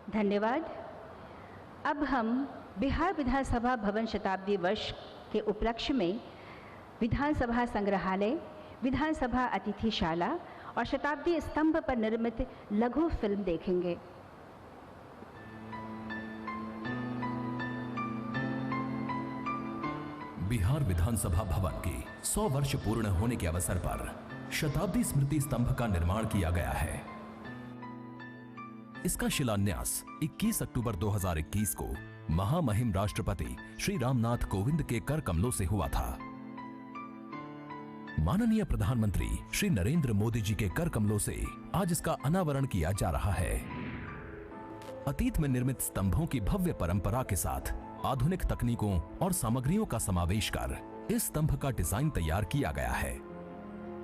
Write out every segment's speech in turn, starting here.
धन्यवाद। अब हम बिहार विधानसभा भवन शताब्दी वर्ष के उपलक्ष्य में विधानसभा संग्रहालय, विधानसभा अतिथिशाला और शताब्दी स्तंभ पर निर्मित लघु फिल्म देखेंगे। बिहार विधानसभा भवन के 100 वर्ष पूर्ण होने के अवसर पर शताब्दी स्मृति स्तंभ का निर्माण किया गया है। इसका शिलान्यास 21 अक्टूबर 2021 को महामहिम राष्ट्रपति श्री रामनाथ कोविंद के कर कमलों से हुआ था। माननीय प्रधानमंत्री श्री नरेंद्र मोदी जी के कर कमलों से आज इसका अनावरण किया जा रहा है। अतीत में निर्मित स्तंभों की भव्य परंपरा के साथ आधुनिक तकनीकों और सामग्रियों का समावेश कर इस स्तंभ का डिजाइन तैयार किया गया है।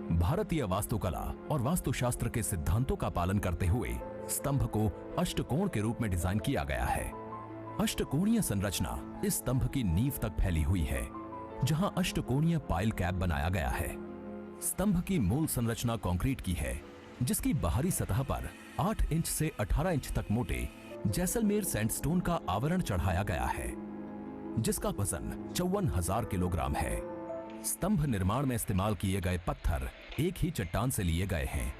भारतीय वास्तुकला और वास्तुशास्त्र के सिद्धांतों का पालन करते हुए स्तंभ को अष्टकोण के रूप में डिजाइन किया गया है। अष्टकोणीय संरचना इस स्तंभ की नींव तक फैली हुई है, जहां अष्टकोणीय पाइल कैप बनाया गया है। स्तंभ की मूल संरचना कंक्रीट की है, जिसकी बाहरी सतह पर 8 इंच से 18 इंच तक मोटे जैसलमेर सैंडस्टोन का आवरण चढ़ाया गया है, जिसका वजन 54,000 किलोग्राम है। स्तंभ निर्माण में इस्तेमाल किए गए पत्थर एक ही चट्टान से लिए गए हैं,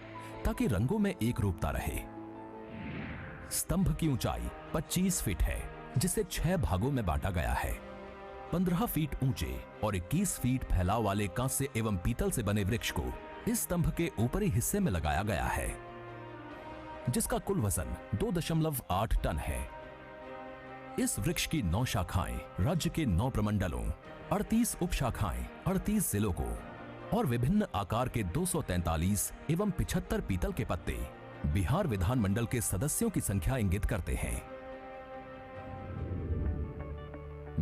ताकि रंगों में एक रूपता रहे। स्तंभ की ऊंचाई 25 फीट है, जिसे 6 भागों में बांटा गया है। 15 फीट ऊंचे और 21 फीट फैलाव वाले कांस्य एवं पीतल से बने वृक्ष को इस स्तंभ के ऊपरी हिस्से में लगाया गया है, जिसका कुल वजन 2.8 टन है। इस वृक्ष की 9 शाखाएं राज्य के 9 प्रमंडलों, 38 उपशाखाएं 38 जिलों को और विभिन्न आकार के 243 एवं 75 पीतल के पत्ते बिहार विधानमंडल के सदस्यों की संख्या इंगित करते हैं।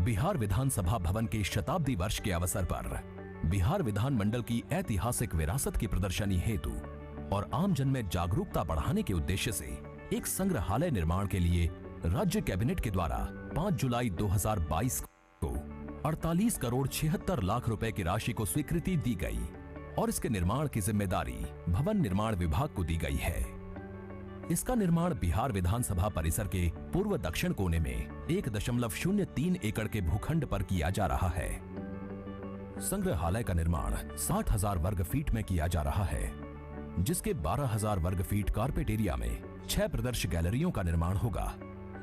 बिहार विधानसभा भवन के शताब्दी वर्ष के अवसर पर बिहार विधानमंडल की ऐतिहासिक विरासत की प्रदर्शनी हेतु और आमजन में जागरूकता बढ़ाने के उद्देश्य से एक संग्रहालय निर्माण के लिए राज्य कैबिनेट के द्वारा 5 जुलाई 2022 को 48 करोड़ 76 लाख रुपए की राशि को स्वीकृति दी गई और इसके निर्माण की जिम्मेदारी भवन निर्माण विभाग को दी गई है। इसका निर्माण बिहार विधानसभा परिसर के पूर्व दक्षिण कोने में 1.03 एकड़ के भूखंड पर किया जा रहा है। संग्रहालय का निर्माण 60,000 वर्ग फीट में किया जा रहा है, जिसके 12,000 वर्ग फीट कारपेट एरिया में 6 प्रदर्श गैलरियों का निर्माण होगा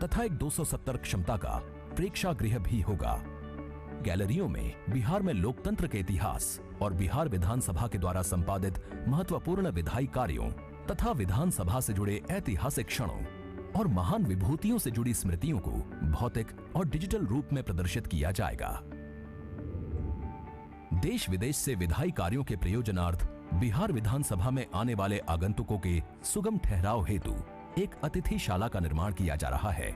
तथा एक 270 क्षमता का प्रेक्षागृह भी होगा। गैलरियों में बिहार में लोकतंत्र के इतिहास और बिहार विधानसभा के द्वारा संपादित महत्वपूर्ण विधायी कार्यों तथा विधानसभा से जुड़े ऐतिहासिक क्षणों और महान विभूतियों से जुड़ी स्मृतियों को भौतिक और डिजिटल रूप में प्रदर्शित किया जाएगा। देश विदेश से विधायी कार्यों के प्रयोजनार्थ बिहार विधानसभा में आने वाले आगंतुकों के सुगम ठहराव हेतु एक अतिथिशाला का निर्माण किया जा रहा है।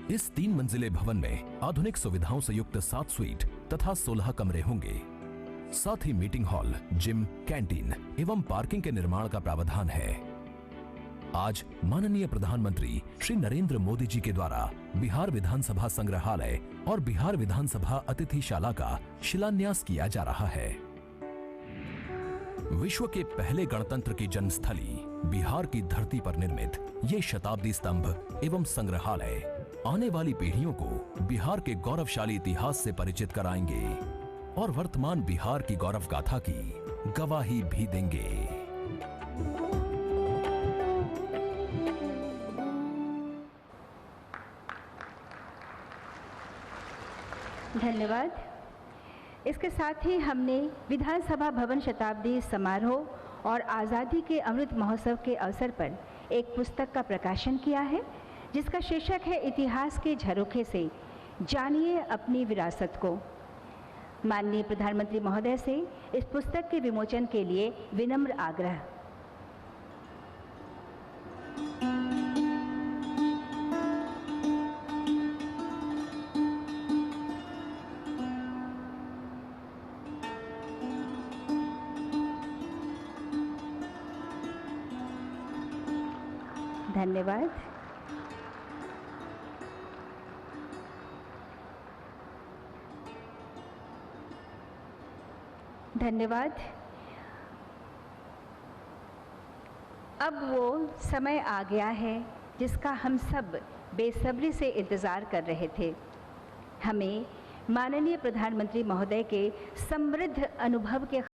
इस 3 मंजिले भवन में आधुनिक सुविधाओं से युक्त 7 स्वीट तथा 16 कमरे होंगे। साथ ही मीटिंग हॉल, जिम, कैंटीन एवं पार्किंग के निर्माण का प्रावधान है। आज माननीय प्रधानमंत्री श्री नरेंद्र मोदी जी के द्वारा बिहार विधानसभा संग्रहालय और बिहार विधानसभा अतिथिशाला का शिलान्यास किया जा रहा है। विश्व के पहले गणतंत्र की जन्मस्थली बिहार की धरती पर निर्मित ये शताब्दी स्तंभ एवं संग्रहालय आने वाली पीढ़ियों को बिहार के गौरवशाली इतिहास से परिचित कराएंगे और वर्तमान बिहार की गौरव गाथा की गवाही भी देंगे। धन्यवाद। इसके साथ ही हमने विधानसभा भवन शताब्दी समारोह और आज़ादी के अमृत महोत्सव के अवसर पर एक पुस्तक का प्रकाशन किया है, जिसका शीर्षक है इतिहास के झरोखे से जानिए अपनी विरासत को। माननीय प्रधानमंत्री महोदय से इस पुस्तक के विमोचन के लिए विनम्र आग्रह। धन्यवाद। धन्यवाद। अब वो समय आ गया है जिसका हम सब बेसब्री से इंतज़ार कर रहे थे। हमें माननीय प्रधानमंत्री महोदय के समृद्ध अनुभव के